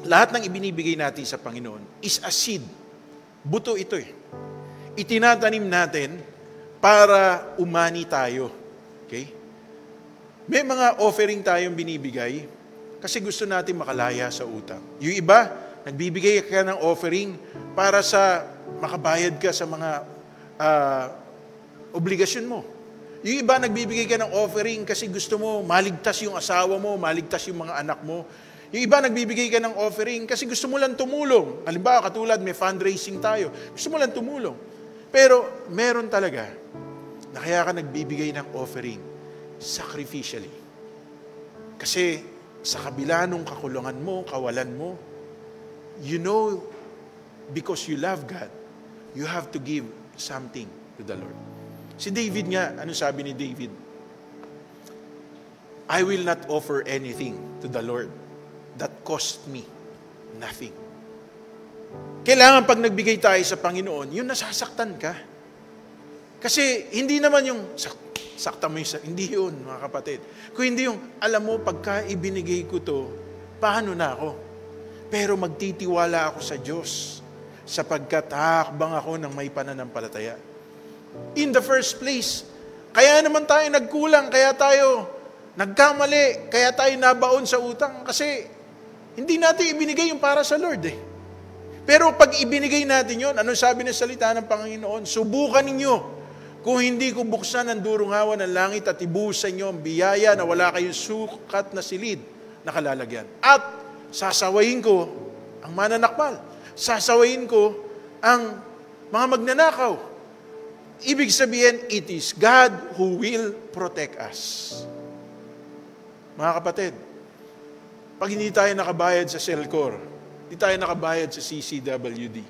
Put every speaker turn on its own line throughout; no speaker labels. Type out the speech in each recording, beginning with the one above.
lahat ng ibinibigay natin sa Panginoon is a seed. Buto ito eh. Itinatanim natin para umani tayo. Okay? May mga offering tayong binibigay kasi gusto natin makalaya sa utang. Yung iba, nagbibigay ka ng offering para sa makabayad ka sa mga obligasyon mo. Yung iba, nagbibigay ka ng offering kasi gusto mo maligtas yung asawa mo, maligtas yung mga anak mo. Yung iba, nagbibigay ka ng offering kasi gusto mo lang tumulong. Halimbawa, katulad, may fundraising tayo. Gusto mo lang tumulong. Pero, meron talaga na kaya ka nagbibigay ng offering sacrificially. Kasi, sa kabila nung kakulungan mo, kawalan mo, you know, because you love God, you have to give something to the Lord. Si David nga, ano sabi ni David? I will not offer anything to the Lord that cost me nothing. Kailangan pag nagbigay tayo sa Panginoon, yun nasasaktan ka. Kasi hindi naman yung sakta mo yung hindi yun, mga kapatid. Kung hindi yung, alam mo, pagka ibinigay ko to, paano na ako? Pero magtitiwala ako sa Diyos sapagkat hakbang ako ng may pananampalataya. In the first place, kaya naman tayo nagkulang, kaya tayo nagkamali, kaya tayo nabaon sa utang kasi hindi natin ibinigay yung para sa Lord eh. Pero pag ibinigay natin yun, ano sabi ng salita ng Panginoon? Subukan ninyo kung hindi ko buksan ang durungawan ng langit at ibuhos sa inyo ang biyaya na wala kayong sukat na silid na kalalagyan. At sasawayin ko ang mananakmal. Sasawayin ko ang mga magnanakaw. Ibig sabihin, it is God who will protect us. Mga kapatid, pag hindi tayo nakabayad sa Celcor, hindi tayo nakabayad sa CCWD,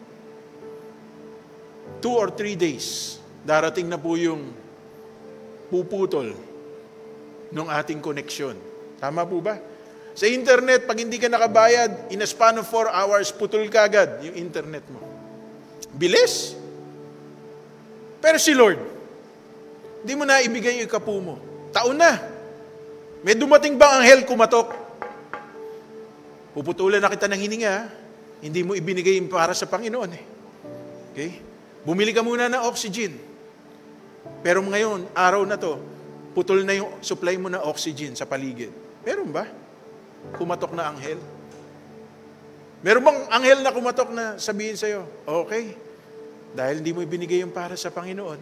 2 or 3 days, darating na po yung puputol ng ating koneksyon. Tama po ba? Sa internet, pag hindi ka nakabayad, in a span of 4 hours, putol ka agad yung internet mo. Bilis! Pero si Lord, hindi mo na ibigay yung ikapu mo. Taon na. May dumating ba ang anghel kumatok? Puputulan na kita ng hininga. Hindi mo ibinigay yung para sa Panginoon eh. Okay? Bumili ka muna ng oxygen. Pero ngayon, araw na to, putol na yung supply mo ng oxygen sa paligid. Meron ba? Kumatok na anghel? Meron bang anghel na kumatok na sabihin sa'yo, okay, dahil hindi mo ibinigay yung para sa Panginoon,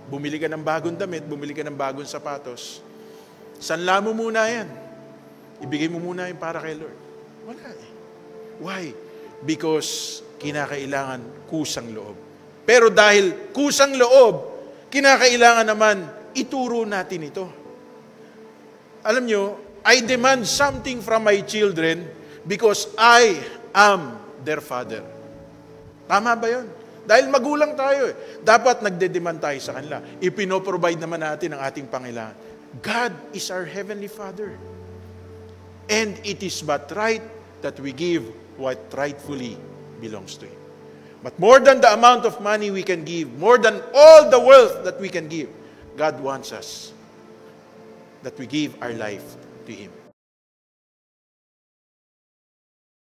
bumili ka ng bagong damit, bumili ka ng bagong sapatos, sanla mo muna yan. Ibigay mo muna yung para kay Lord. Wala eh. Why? Because kinakailangan kusang loob. Pero dahil kusang loob, kinakailangan naman ituro natin ito. Alam nyo, I demand something from my children because I am their father. Tama ba yun? Dahil magulang tayo eh. Dapat nagde-demand tayo sa kanila. Ipinoprovide naman natin ang ating pangailangan. God is our Heavenly Father. And it is but right that we give what rightfully belongs to Him. But more than the amount of money we can give, more than all the wealth that we can give, God wants us that we give our life to Him.